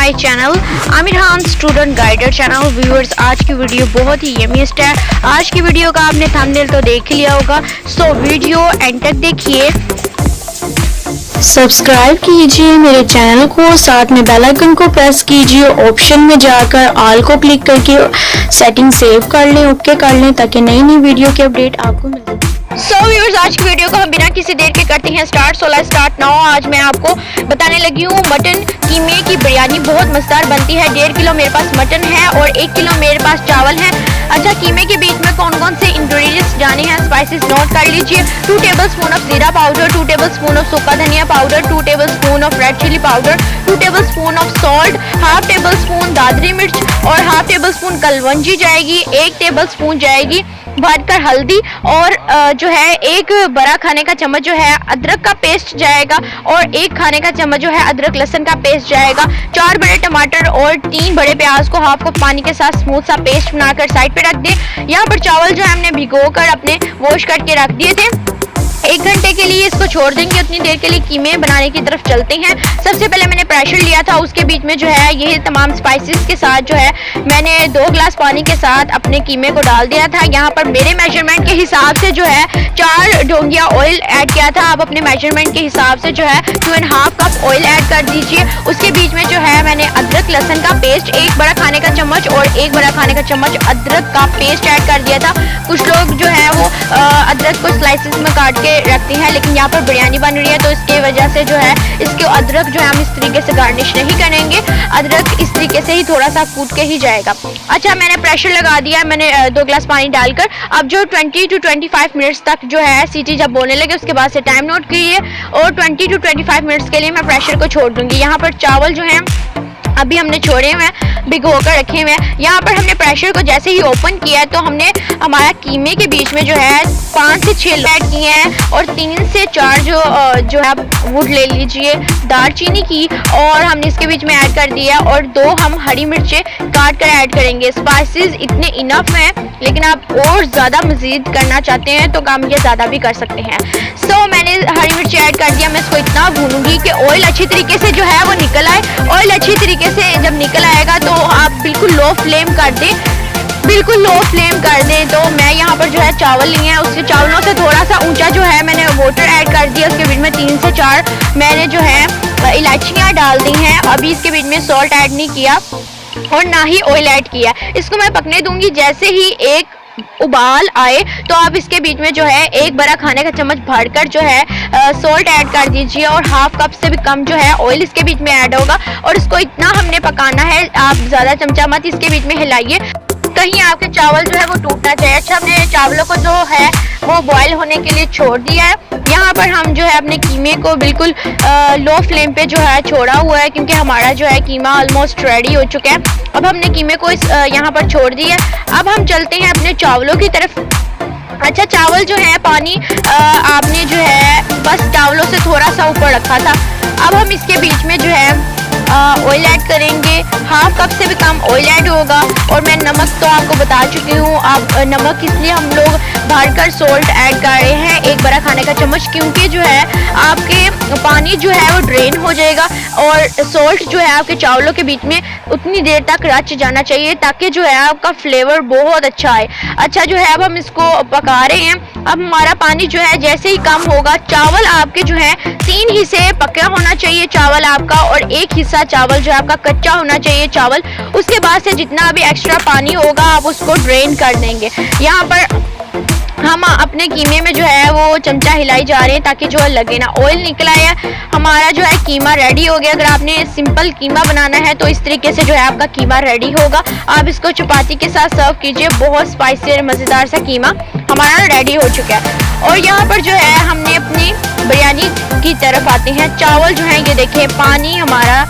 My channel Aamir Khan student guider channel. Viewers, आज की video बहुत ही यमीस्ट है। आज की वीडियो का आपने थंबनेल तो देख लिया होगा, सो वीडियो एंड तक देखिए। सब्सक्राइब कीजिए मेरे चैनल को, साथ में बेल आइकन को प्रेस कीजिए। ऑप्शन में जाकर ऑल को क्लिक करके सेटिंग सेव कर लें, ओके कर लें, ताकि नई नई वीडियो की अपडेट आपको मिले। सो व्यूअर्स, आज की वीडियो को हम बिना किसी देर के करते हैं स्टार्ट। 16 start now. आज मैं आपको बताने लगी हूँ मटन कीमे की बिरयानी बहुत मजेदार बनती है। 1.5 किलो मेरे पास मटन है और 1 किलो मेरे पास चावल है। अच्छा, कीमे के बीच में कौन कौन से इंग्रेडिएंट्स डालने हैं, स्पाइसेस नोट कर लीजिए। 2 tablespoon of jeera powder, 2 tablespoon of सूखा धनिया powder, 2 tablespoon of red chilli powder, 2 tablespoon of salt, half tablespoon दादरी मिर्च और हाफ टेबलस्पून कलवंजी जाएगी। 1 टेबलस्पून जाएगी भरकर हल्दी और जो है 1 बड़ा खाने का चम्मच जो है अदरक का पेस्ट जाएगा और 1 खाने का चम्मच जो है अदरक लहसुन का पेस्ट जाएगा। 4 बड़े टमाटर और 3 बड़े प्याज को हाफ कप पानी के साथ स्मूथ सा पेस्ट बनाकर साइड पे रख दें। यहाँ पर चावल जो है हमने भिगोकर अपने वॉश करके रख दिए थे। 1 घंटे के लिए इसको छोड़ देंगे। उतनी देर के लिए कीमे बनाने की तरफ चलते हैं। सबसे पहले मैंने प्रेशर लिया था, उसके बीच में जो है ये तमाम स्पाइसेस के साथ जो है मैंने 2 गिलास पानी के साथ अपने कीमे को डाल दिया था। यहाँ पर मेरे मेजरमेंट के हिसाब से जो है 4 ढोंगिया ऑयल ऐड किया था। आप अपने मेजरमेंट के हिसाब से जो है 2.5 कप ऑयल ऐड कर दीजिए। उसके बीच में जो है मैंने अदरक लहसुन का पेस्ट 1 बड़ा खाने का चम्मच और 1 बड़ा खाने का चम्मच अदरक का पेस्ट ऐड कर दिया था। कुछ लोग जो है वो अदरक को स्लाइसेस में काट के रखती हैं, लेकिन यहाँ पर बिरयानी बन रही है तो इसके वजह से जो है इसके अदरक जो है हम इस तरीके से गार्निश नहीं करेंगे। अदरक इस तरीके से ही थोड़ा सा कूट के ही जाएगा। अच्छा, मैंने प्रेशर लगा दिया है, मैंने 2 गिलास पानी डालकर। अब जो 20 to 25 मिनट्स तक जो है सीटी जब बोलने लगे उसके बाद से टाइम नोट कीजिए और 20 to 25 मिनट्स के लिए मैं प्रेशर को छोड़ दूंगी। यहाँ पर चावल जो है अभी हमने छोड़े हुए हैं, भिगो कर रखे हुए हैं। यहाँ पर हमने प्रेशर को जैसे ही ओपन किया है तो हमने हमारा कीमे के बीच में जो है 5 से 6 ऐड किए हैं और 3 से 4 जो है वुड ले लीजिए दालचीनी की और हमने इसके बीच में ऐड कर दिया और 2 हम हरी मिर्चें काट कर ऐड करेंगे। स्पाइसेस इतने इनफ हैं, लेकिन आप और ज़्यादा मज़ीद करना चाहते हैं तो कम या ज़्यादा भी कर सकते हैं। सो मैंने हरी मिर्ची ऐड कर दिया। मैं इसको इतना भूनूंगी कि ऑयल अच्छी तरीके से जो है वो निकल आए। ऑयल अच्छी तरीके से जब निकल आएगा तो आप बिल्कुल लो फ्लेम कर दें, बिल्कुल लो फ्लेम कर दें। तो मैं यहाँ पर जो है चावल लिए हैं, उसके चावलों से थोड़ा सा ऊंचा जो है मैंने वाटर ऐड कर दिया। उसके बीच में 3 से 4 मैंने जो है इलायचियाँ डाल दी हैं। अभी इसके बीच में सॉल्ट ऐड नहीं किया और ना ही ऑयल ऐड किया। इसको मैं पकने दूंगी। जैसे ही एक उबाल आए तो आप इसके बीच में जो है 1 बड़ा खाने का चम्मच भरकर जो है सॉल्ट ऐड कर दीजिए और हाफ कप से भी कम जो है ऑयल इसके बीच में ऐड होगा और इसको इतना हमने पकाना है। आप ज़्यादा चमचा मत इसके बीच में हिलाइए, कहीं आपके चावल जो है वो टूट ना जाए। अच्छा, हमने चावलों को जो है वो बॉईल होने के लिए छोड़ दिया है। यहाँ पर हम जो है अपने कीमे को बिल्कुल लो फ्लेम पे जो है छोड़ा हुआ है, क्योंकि हमारा जो है कीमा ऑलमोस्ट रेडी हो चुका है। अब हमने कीमे को यहाँ पर छोड़ दिया। अब हम चलते हैं अपने चावलों की तरफ। अच्छा, चावल जो है पानी आपने जो है बस चावलों से थोड़ा सा ऊपर रखा था। अब हम इसके बीच में जो है ऑयल ऐड करेंगे। हाफ कप से भी कम ऑयल ऐड होगा और मैं नमक तो आपको बता चुकी हूँ। आप नमक इसलिए हम लोग भरकर सॉल्ट ऐड कर रहे हैं 1 बड़ा खाने का चम्मच, क्योंकि जो है आपके पानी जो है वो ड्रेन हो जाएगा और सॉल्ट जो है आपके चावलों के बीच में उतनी देर तक रच जाना चाहिए ताकि जो है आपका फ्लेवर बहुत अच्छा आए। अच्छा, जो है अब हम इसको पका रहे हैं। अब हमारा पानी जो है जैसे ही कम होगा, चावल आपके जो है 3 हिस्से पका होना चाहिए चावल आपका और 1 हिस्सा चावल जो है आपका कच्चा होना चाहिए चावल। उसके बाद से जितना भी एक्स्ट्रा पानी होगा आप उसको ड्रेन कर देंगे। यहाँ पर हम अपने कीमे में जो है वो चमचा हिलाई जा रहे हैं ताकि जो लगे ना। ऑयल निकला है, हमारा जो है कीमा रेडी हो गया। अगर आपने सिंपल कीमा बनाना है तो इस तरीके से जो है आपका कीमा रेडी होगा। आप इसको चपाती के साथ सर्व कीजिए। बहुत स्पाइसी और मज़ेदार सा कीमा हमारा रेडी हो चुका है। और यहाँ पर जो है हमने अपनी बिरयानी की तरफ आते हैं। चावल जो है ये देखिए पानी हमारा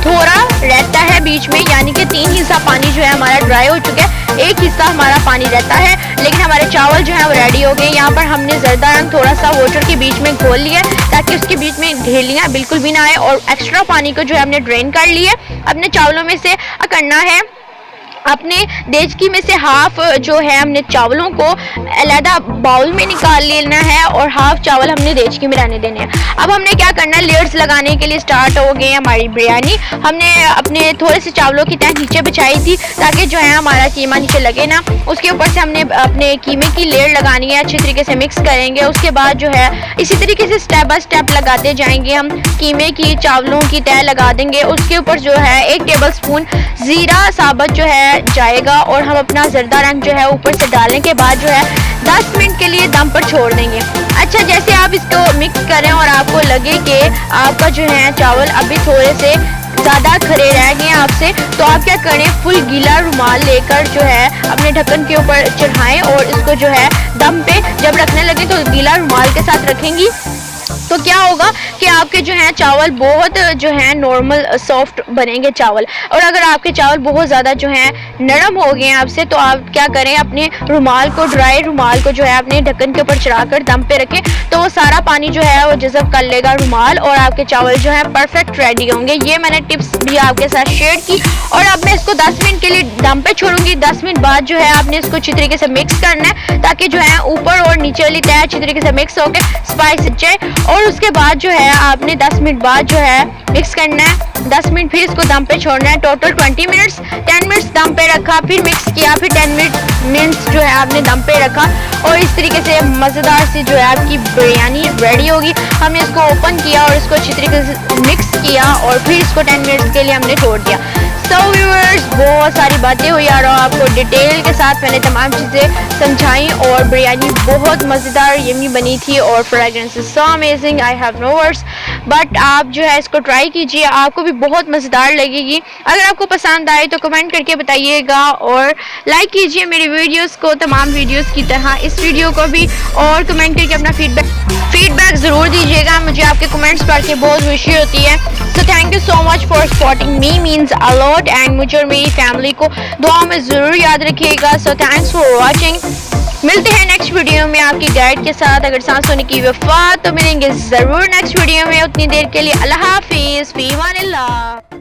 थोड़ा रहता है बीच में, यानी कि 3 हिस्सा पानी जो है हमारा ड्राई हो चुका है, 1 हिस्सा हमारा पानी रहता है, लेकिन हमारे चावल जो है वो रेडी हो गए। यहाँ पर हमने जर्दा रंग थोड़ा सा वाटर के बीच में घोल लिया ताकि उसके बीच में ढेलियाँ बिल्कुल भी ना आए और एक्स्ट्रा पानी को जो है हमने ड्रेन कर लिया। अपने चावलों में से करना है अपने देचकी में से हाफ जो है हमने चावलों को अलहदा बाउल में निकाल लेना है और हाफ चावल हमने देचकी में रहने देने हैं। अब हमने क्या करना है, लेयर्स लगाने के लिए स्टार्ट हो गए हमारी बिरयानी। हमने अपने थोड़े से चावलों की तह नीचे बिछाई थी ताकि जो है हमारा कीमा नीचे लगे ना। उसके ऊपर से हमने अपने कीमे की लेयर लगानी है, अच्छी तरीके से मिक्स करेंगे। उसके बाद जो है इसी तरीके से स्टेप बाय स्टेप लगाते जाएंगे। हम कीमे की चावलों की तह लगा देंगे, उसके ऊपर जो है 1 टेबल स्पून ज़ीरा साबुत जो है जाएगा और हम अपना जर्दा रंग जो है ऊपर से डालने के बाद जो है 10 मिनट के लिए दम पर छोड़ देंगे। अच्छा, जैसे आप इसको मिक्स करें और आपको लगे कि आपका जो है चावल अभी थोड़े से ज़्यादा खड़े रह गए आपसे, तो आप क्या करें, फुल गीला रुमाल लेकर जो है अपने ढक्कन के ऊपर चढ़ाएं और इसको जो है दम पे जब रखने लगे तो गीला रुमाल के साथ रखेंगी तो क्या होगा कि आपके जो है चावल बहुत जो है नॉर्मल सॉफ्ट बनेंगे चावल। और अगर आपके चावल बहुत ज़्यादा जो है नरम हो गए हैं आपसे, तो आप क्या करें, अपने रुमाल को, ड्राई रुमाल को जो है अपने ढक्कन के ऊपर चढ़ाकर दम पे रखें, तो वो सारा पानी जो है वो जज़ब कर लेगा रुमाल और आपके चावल जो है परफेक्ट रेडी होंगे। ये मैंने टिप्स भी आपके साथ शेयर की। और अब मैं इसको 10 मिनट के लिए दम पे छोड़ूंगी। 10 मिनट बाद जो है आपने इसको अच्छी तरीके से मिक्स करना है ताकि जो है ऊपर और नीचे वाली तह अच्छी तरीके से मिक्स होकर स्पाइस जाए। और उसके बाद जो है आपने 10 मिनट बाद जो है मिक्स करना है। 10 मिनट फिर इसको दम पे छोड़ना है। टोटल 20 मिनट्स, 10 मिनट्स दम पे रखा, फिर मिक्स किया, फिर 10 मिनट्स जो है आपने दम पे रखा और इस तरीके से मज़ेदार सी जो है आपकी बिरयानी रेडी होगी। हमने इसको ओपन किया और इसको अच्छी तरीके से मिक्स किया और फिर इसको 10 मिनट्स के लिए हमने छोड़ दिया। सो व्यूअर्स, बहुत सारी बातें हुई और आपको डिटेल के साथ मैंने तमाम चीज़ें समझाई और बिरयानी बहुत मज़ेदार यमी बनी थी और fragrance is so amazing, I have no words. But आप जो है इसको ट्राई कीजिए, आपको भी बहुत मज़ेदार लगेगी। अगर आपको पसंद आए तो कमेंट करके बताइएगा और लाइक कीजिए मेरी वीडियोस को तमाम वीडियोस की तरह इस वीडियो को भी, और कमेंट करके अपना फीडबैक ज़रूर दीजिएगा। मुझे आपके कमेंट्स पढ़ के बहुत खुशी होती है। So thank you so much for supporting me, means a lot. And मुझे और मेरी फैमिली को दुआ में ज़रूर याद रखिएगा। So thanks for watching. मिलते हैं नेक्स्ट वीडियो में आपकी गाइड के साथ। अगर सांस होने की वफा तो मिलेंगे ज़रूर नेक्स्ट वीडियो में। उतनी देर के लिए अल्लाह हाफिज़, फ़ी अमानिल्लाह।